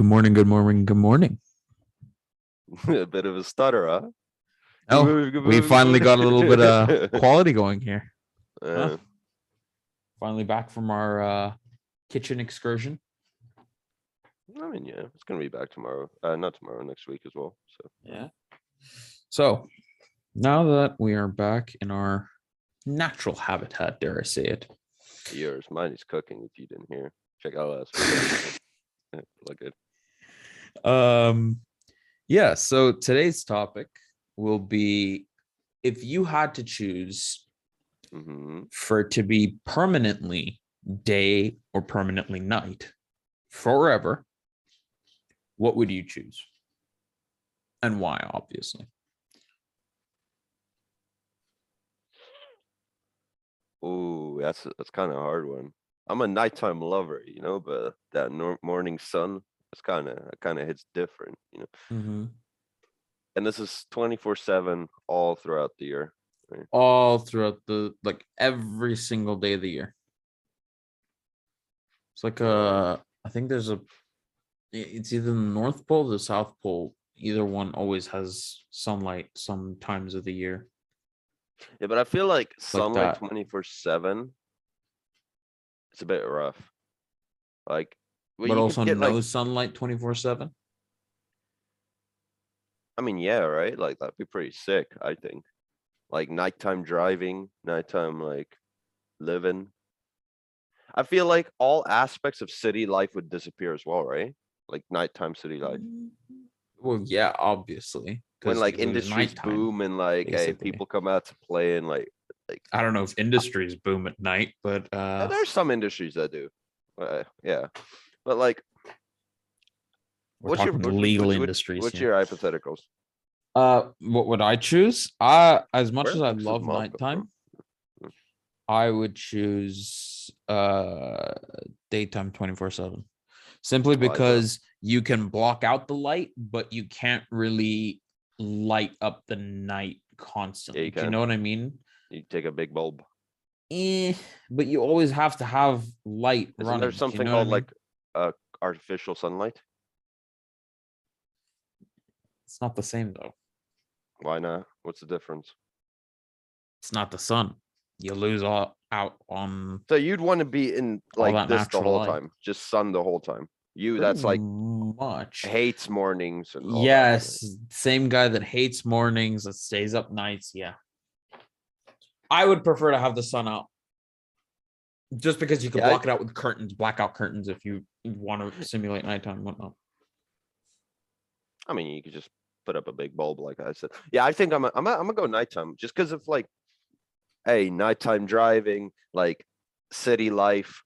Good morning, good morning, good morning. A bit of a stutter, huh? Oh, we finally got a little bit of quality going here. Uh, Finally back from our kitchen excursion. I mean, yeah, it's gonna be back tomorrow. Not tomorrow, next week as well. So Yeah. So now that we are back in our natural habitat, dare I say it. yours, mine is cooking. If you didn't hear, check out last week. Look good. Yeah, so today's topic will be if you had to choose for it to be permanently day or permanently night forever, what would you choose? And why, obviously? Oh, that's kind of a hard one. I'm a nighttime lover, but that morning sun, it's kind of hits different, And this is 24/7 all throughout the year. Right? All throughout every single day of the year. It's like I think there's it's either the North Pole or the South Pole. Either one always has sunlight some times of the year. Yeah, but I feel like sunlight that. 24/7, it's a bit rough. Like, But you also could get no sunlight 24/7. I mean, yeah, right? Like, that'd be pretty sick, I think. Like nighttime driving, nighttime living. I feel like all aspects of city life would disappear as well, right? Like nighttime city life. Well, yeah, obviously. When Because industries boom and hey, people come out to play and I don't know if industries boom at night, but there's some industries that do. Yeah. But we're talking legal industries. What's your hypotheticals? What would I choose? As much as I love nighttime, I would choose daytime 24/7. Simply because you can block out the light, but you can't really light up the night constantly. Do you know what I mean? You take a big bulb. But you always have to have light running. There's something called artificial sunlight. It's not the same though. Why not? What's the difference? It's not the sun. You lose out on. So you'd want to be in this the whole time, just sun the whole time. That's much hates mornings and all yes, that, right? Same guy that hates mornings, that stays up nights. Yeah, I would prefer to have the sun out, just because you can block it out with curtains, blackout curtains, if you want to simulate nighttime and whatnot. I mean, you could just put up a big bulb, like I said. Yeah, I think I'm gonna go nighttime, just because of hey, nighttime driving, city life,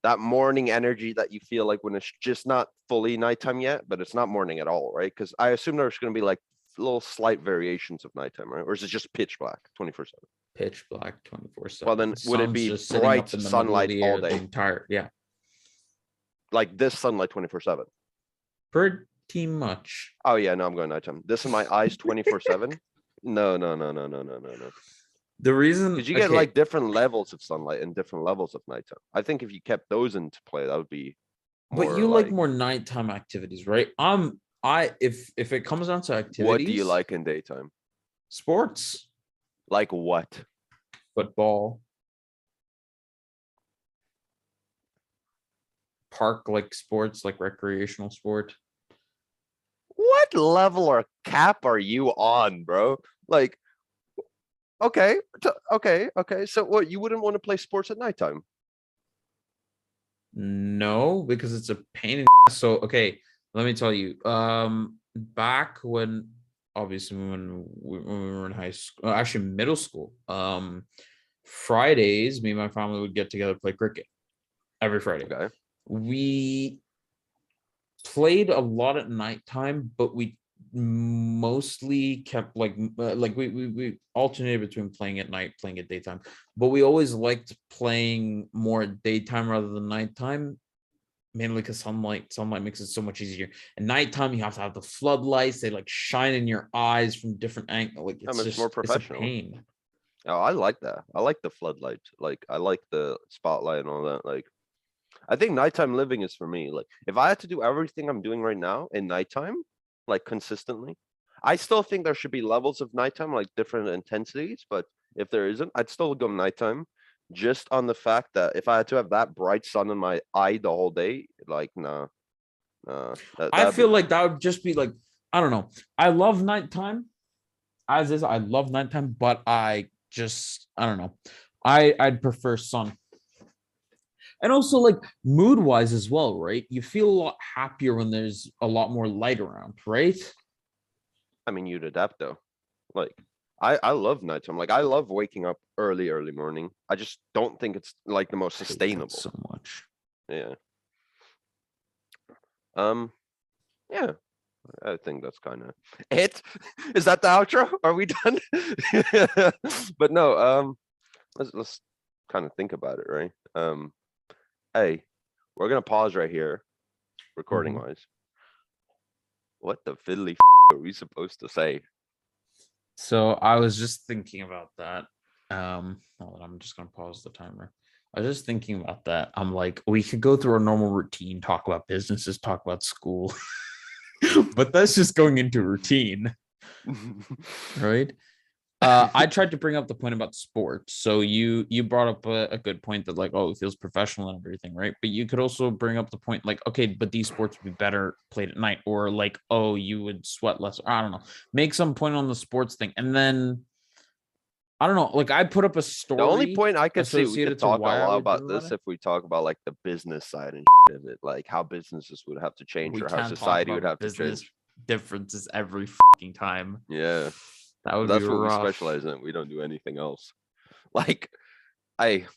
that morning energy that you feel when it's just not fully nighttime yet, but it's not morning at all, right? Because I assume there's going to be little slight variations of nighttime, right? Or is it just pitch black 24/7? Pitch black 24/7. Well, then would it be bright sunlight all day? Yeah. Like this sunlight 24/7? Pretty much. Oh yeah, no, I'm going nighttime. This in my eyes 24/7? No. The reason, because you get different levels of sunlight and different levels of nighttime. I think if you kept those into play, that would be more. But you like more nighttime activities, right? If it comes down to activities, what do you like in daytime? Sports. Like what? Football. Park sports, recreational sport. What level or cap are you on, bro? Okay. So what, you wouldn't want to play sports at nighttime? No, because it's a pain in the ass. So, okay, let me tell you, back when, obviously when we were in high school, actually middle school, Fridays, me and my family would get together, play cricket every Friday. Okay. We played a lot at nighttime, but we mostly kept we alternated between playing at night, playing at daytime, but we always liked playing more at daytime rather than nighttime, mainly because sunlight makes it so much easier. At nighttime, you have to have the floodlights, they shine in your eyes from different angles. It's just more professional. It's a pain. Oh, I like that. I like the floodlight. I like the spotlight and all that. I think nighttime living is for me. Like, if I had to do everything I'm doing right now in nighttime, like consistently, I still think there should be levels of nighttime, like different intensities. But if there isn't, I'd still go nighttime, just on the fact that if I had to have that bright sun in my eye the whole day, like, nah, I that'd feel be like that would just be like, I don't know. I love nighttime as is. I love nighttime, but I don't know. I'd prefer sun. And also like mood wise as well, right? You feel a lot happier when there's a lot more light around, right? I mean, you'd adapt though. Like, I love nighttime. Like, I love waking up early morning. I just don't think it's like the most I hate that sustainable. so much. Yeah. Yeah. I think that's kind of it. Is that the outro? Are we done? But no, let's kind of think about it, right? Hey, we're gonna pause right here, recording wise. What the fiddly are we supposed to say? So I was just thinking about that. Hold on, I'm just gonna pause the timer. I was just thinking about that. I'm like, we could go through our normal routine, talk about businesses, talk about school, but that's just going into routine, right? I tried to bring up the point about sports. So you brought up a good point that like, oh, it feels professional and everything, right? But you could also bring up the point like, okay, but these sports would be better played at night, or like, oh, you would sweat less. I don't know. Make some point on the sports thing, and then I don't know. Like I put up a The only story point I could see, we could associated to talk a why I lot would about do this it. if we talk about like the business side and of it, like how businesses would have to change We or how can't talk society would about have to business change. differences every fucking time. Yeah, That would be that's what we rough. specialize in. We don't do anything else. Like, I,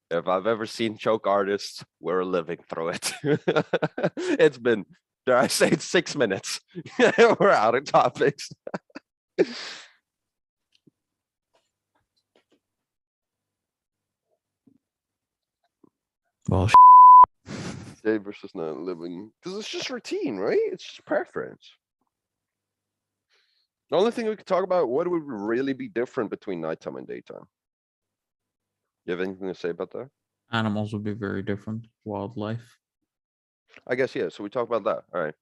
if I've ever seen choke artists, we're living through it. It's been, dare I say, it's 6 minutes. We're out of topics. Well, Day versus not living, because it's just routine, right? It's just preference. The only thing we could talk about, what would really be different between nighttime and daytime? You have anything to say about that? animals would be very different. Wildlife. I guess, yeah. So we talk about that. All right.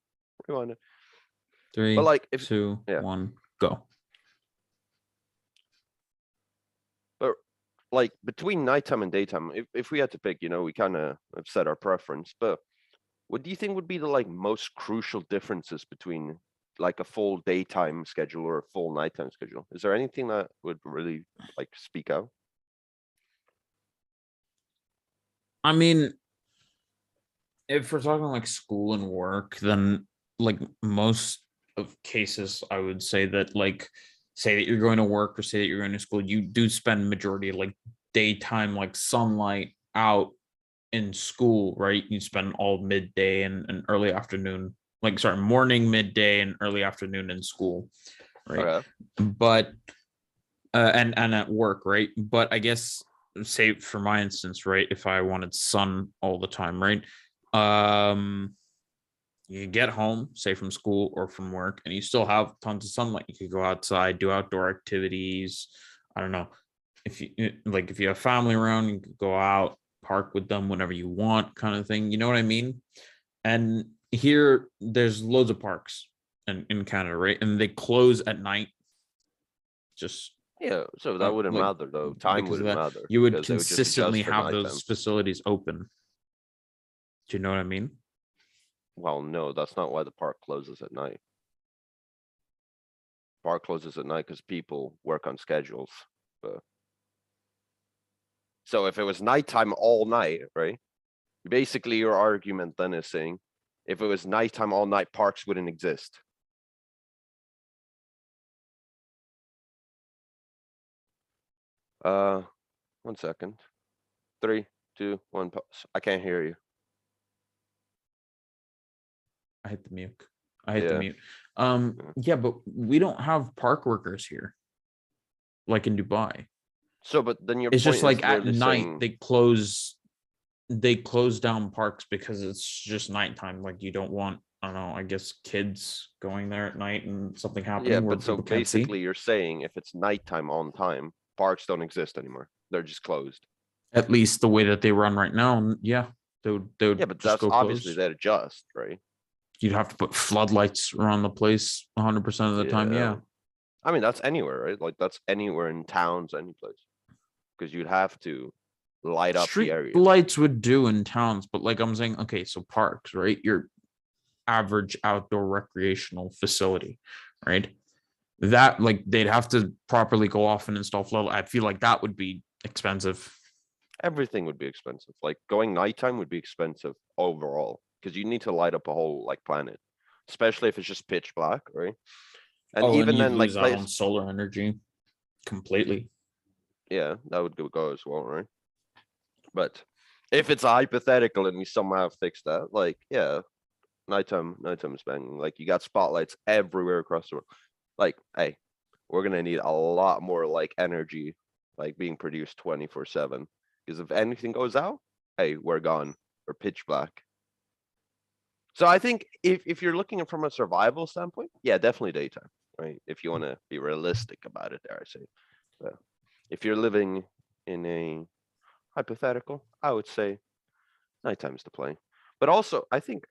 Rewind it. But 3, like, if, 2, yeah, 1, go. but like between nighttime and daytime, if we had to pick, you know, we kind of have set our preference, but what do you think would be the like most crucial differences between like a full daytime schedule or a full nighttime schedule? Is there anything that would really like speak out? I mean, if we're talking like school and work, then like most of cases, I would say that like say that you're going to work or say that you're going to school, you do spend majority of like daytime, like sunlight out in school, right? You spend all midday and early afternoon, like sorry, morning, midday, and early afternoon in school, right? Okay. But and at work, right? But I guess say for my instance, right, if I wanted sun all the time, right? Um you get home, say from school or from work, and you still have tons of sunlight. You could go outside, do outdoor activities. I don't know. If you like if you have family around, you could go out, park with them whenever you want, kind of thing. You know what I mean? And here there's loads of parks in Canada, right? And they close at night just Yeah. So that wouldn't like matter though. Time because of wouldn't that. matter You would because they would just adjust consistently for have nighttime. those facilities open. Do you know what I mean? Well, no, that's not why the park closes at night. Park closes at night because people work on schedules. But so if it was nighttime all night, right? Basically, your argument then is saying if it was nighttime all night, parks wouldn't exist. Uh, 1 second. 3, 2, 1. Pause. I can't hear you. I hit the mute. I hit the Yeah. mute. Yeah, but we don't have park workers here, like in Dubai. So, but then your It's point just is like at literally night saying, they close down parks because it's just nighttime. Like you don't want, I don't know, I guess kids going there at night and something yeah, happening where but so people can't see. basically you're saying if it's nighttime on time, parks don't exist anymore. They're just closed. At least the way that they run right now, yeah, they Yeah, would but just that's go obviously close. that adjust, right? You'd have to put floodlights around the place 100% of the time. Yeah. Yeah, I mean, that's anywhere, right? Like that's anywhere in towns, any place. Because you'd have to light up the street areas. lights would do in towns, but like I'm saying, okay, so parks, right? Your average outdoor recreational facility, right? That like they'd have to properly go off and install flood. I feel like that would be expensive. Everything would be expensive. Like going nighttime would be expensive overall. Because you need to light up a whole like planet. Especially if it's just pitch black, right? And Oh, and even you'd then, like lose out on place, solar energy completely. yeah, that would go as well, right? But if it's a hypothetical and we somehow fix that, like, yeah, nighttime is banging. Like you got spotlights everywhere across the world. Like, hey, we're gonna need a lot more like energy, like being produced 24/7. Because if anything goes out, hey, we're gone. We're pitch black. So I think if you're looking at from a survival standpoint, yeah, definitely daytime, right? If you want to be realistic about it, there I say. But if you're living in a hypothetical, I would say nighttime's the play. But also, I think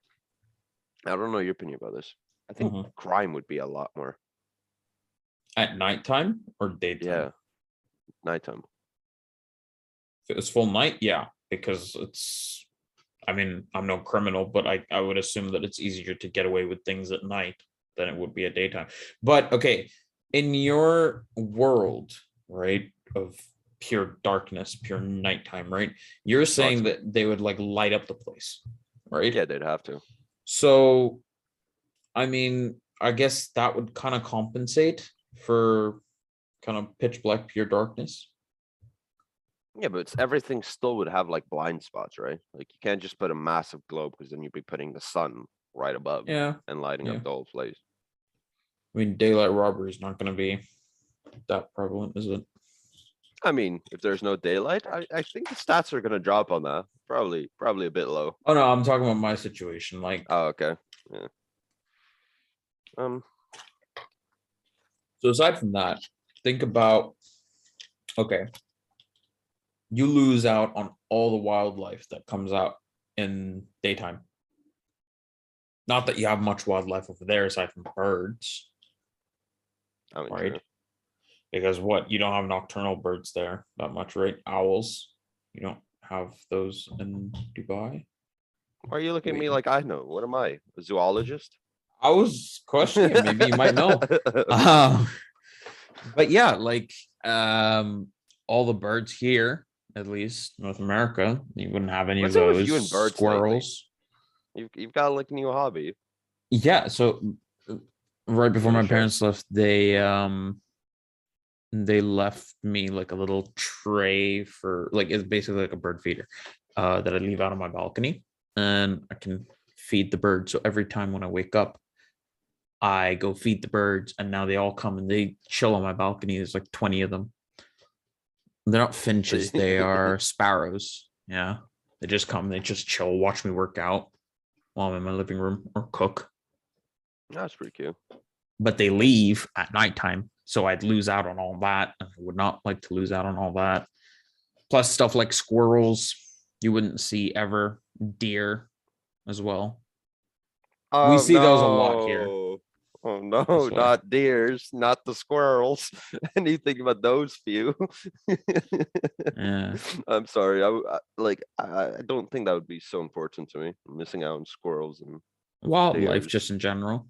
I don't know your opinion about this. I think Mhm. crime would be a lot more. At nighttime or daytime? Yeah, nighttime. If it was full night, yeah, because it's. I mean, I'm no criminal, but I would assume that it's easier to get away with things at night than it would be at daytime. But okay, in your world, right, of pure darkness, pure nighttime, right? You're saying Toxic. that they would like light up the place, right? Yeah, they'd have to. So, I mean, I guess that would kind of compensate for kind of pitch black pure darkness. Yeah, but it's everything still would have like blind spots, right? Like you can't just put a massive globe because then you'd be putting the sun right above Yeah, and lighting yeah. up the whole place. I mean, daylight robbery is not going to be that prevalent, is it? I mean, if there's no daylight, I think the stats are gonna drop on that. Probably a bit low. Oh no, I'm talking about my situation. Like, Oh, okay. Yeah. Um, so aside from that, think about okay, you lose out on all the wildlife that comes out in daytime. Not that you have much wildlife over there aside from birds, I mean, right? true. Because what you don't have nocturnal birds there that much, right? Owls, you don't have those in Dubai. Why are you looking at me Wait, like I know? What am I? A zoologist? I was questioning it. Maybe you might know. But yeah, like all the birds here, at least North America, you wouldn't have any of What's it with you those and birds lately? squirrels. You've got like a new hobby. Yeah, so right You before want my to share? parents left, they left me like a little tray for like it's basically like a bird feeder that I leave out on my balcony and I can feed the birds. So every time when I wake up, I go feed the birds and now they all come and they chill on my balcony. There's like 20 of them. They're not finches, they are sparrows. Yeah. They just come, they just chill, watch me work out while I'm in my living room or cook. That's pretty cute. But they leave at nighttime. So I'd lose out on all that. And I would not like to lose out on all that. Plus stuff like squirrels, you wouldn't see ever. Deer as well. We Oh see those a lot here. no. Oh no, That's why. not deers, not the squirrels. Anything but those few. Yeah. I'm sorry. I don't think that would be so important to me. Missing out on squirrels and Wildlife deers. just in general.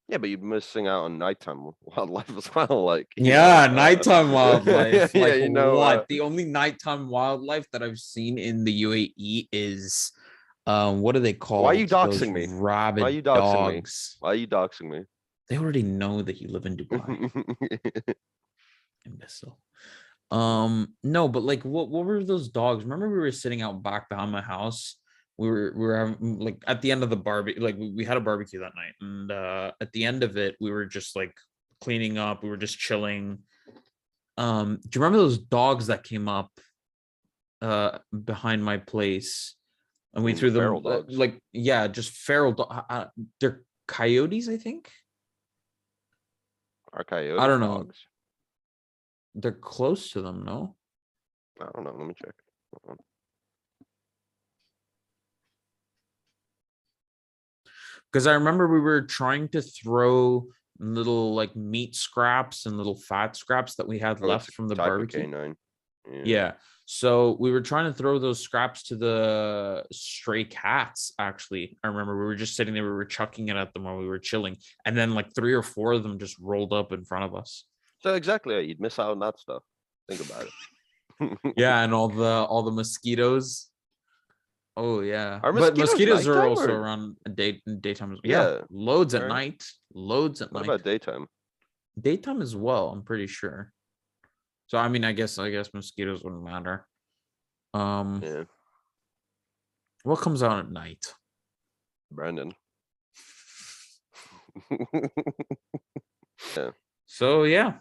Yeah, but you're missing out on nighttime wildlife as well. Like, Yeah, nighttime wildlife. yeah, Like you know, what? The only nighttime wildlife that I've seen in the UAE is what are they why are you called? Those doxing me? Why are rabid you doxing me? dogs. Why are you doxing me? They already know that you live in Dubai. Imbecile. No, but like what were those dogs? Remember we were sitting out back behind my house. We were having, like at the end of the barbecue, like we had a barbecue that night, and at the end of it, we were just like cleaning up, we were just chilling. Do you remember those dogs that came up behind my place and I we mean, the threw feral them dogs like yeah, just they're coyotes, I think. are I coyote don't know. dogs. They're close to them, no? I don't know. Let me check. Because I remember we were trying to throw little like meat scraps and little fat scraps that we had Oh, it's left from the a type of barbecue. canine. Yeah. So we were trying to throw those scraps to the stray cats. Actually, I remember we were just sitting there, we were chucking it at them while we were chilling, and then like 3 or 4 of them just rolled up in front of us. So exactly, you'd miss out on that stuff. Think about it. Yeah, and all the mosquitoes. Oh yeah, Are but mosquitoes mosquitoes are nighttime also or? around daytime. Yeah, Yeah. loads at Alright. night. Loads at What night. about daytime? Daytime as well, I'm pretty sure. So I mean, I guess mosquitoes wouldn't matter. Yeah, What comes out at night? Brandon. So yeah,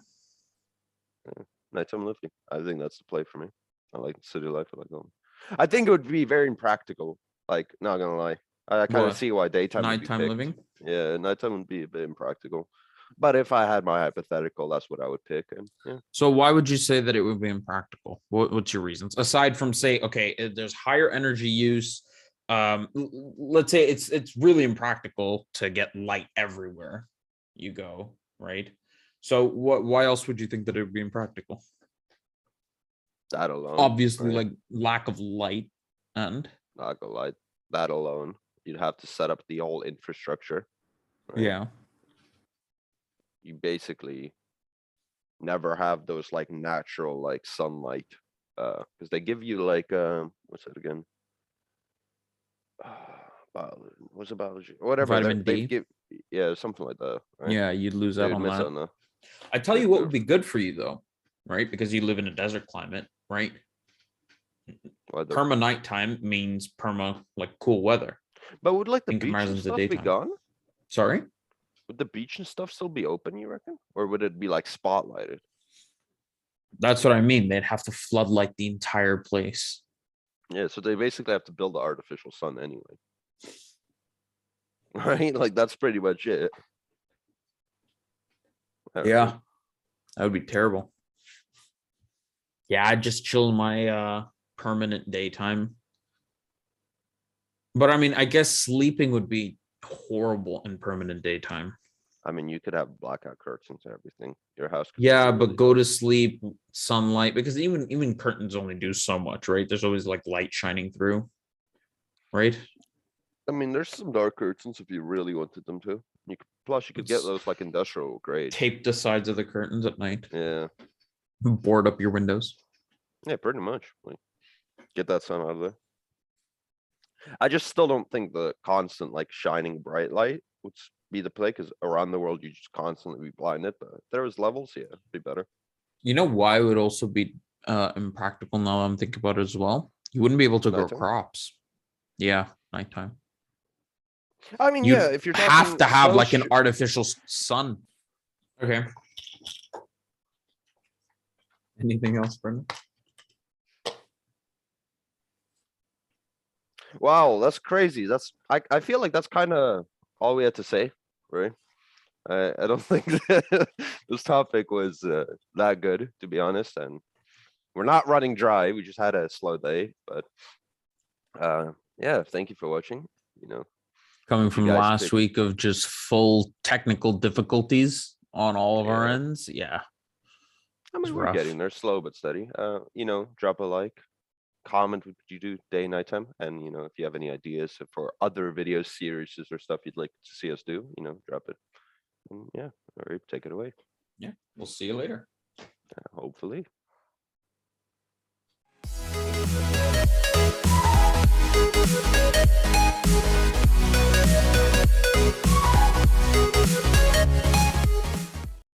Nighttime living. I think that's the play for me. I like city life. I like going. I think it would be very impractical. Like, not gonna lie. I kind of what? see why daytime would be Nighttime picked. living? Yeah, nighttime would be a bit impractical. But if I had my hypothetical, that's what I would pick. And yeah, So why would you say that it would be impractical? What's your reasons aside from say, okay, there's higher energy use. Let's say it's really impractical to get light everywhere you go, right? So why else would you think that it would be impractical? that alone. Obviously, right? like lack of light and Not gonna lie. That alone, you'd have to set up the whole infrastructure. Right? yeah. You basically never have those like natural like sunlight. Because they give you like what's it again? What's it biology? Whatever Vitamin they D. give, yeah, something like that. Right? Yeah, you'd lose So out you'd on miss that. on the I tell you if what they're would be good for you though, right? Because you live in a desert climate, right? weather. Perma nighttime means perma like cool weather But would like the in beach and comparison to stuff be daytime. gone? Sorry? Would the beach and stuff still be open, you reckon? Or would it be like spotlighted? That's what I mean. They'd have to floodlight the entire place. Yeah, so they basically have to build the artificial sun anyway. Right? Like that's pretty much it. Yeah, that would be terrible. Yeah, I'd just chill in my permanent daytime. But I mean, I guess sleeping would be horrible in permanent daytime. I mean, you could have blackout curtains and everything. Your house could Yeah, still be but really go hot. to sleep, sunlight, because even curtains only do so much, right? There's always like light shining through, right? I mean, there's some dark curtains if you really wanted them to. You could, plus you could get Let's those like industrial grade. tape the sides of the curtains at night, Yeah. board up your windows. Yeah, pretty much. Like, get that sun out of there. I just still don't think the constant like shining bright light would be the play because around the world you just constantly be blinded. But if there was levels, yeah, it'd be better. You know why it would also be impractical now I'm thinking about it as well? You wouldn't be able to grow Nighttime? crops. Yeah, nighttime. I mean, yeah, You'd if you're have talking to have those like an artificial sun. Okay. Anything else, Brendan? wow, that's crazy. That's I feel like that's kind of all we had to say, right? I don't think this topic was that good, to be honest. And we're not running dry. We just had a slow day, but yeah, thank you for watching. You know, Coming hope you from guys last pick. week of just full technical difficulties on all of our Yeah, ends. Yeah, I it's mean, we're rough. getting there, slow but steady. You know, drop a like, comment what you do day, nighttime, and you know, if you have any ideas for other video series or stuff you'd like to see us do, you know, drop it. And yeah, all right, take it away. Yeah, we'll see you later. Hopefully.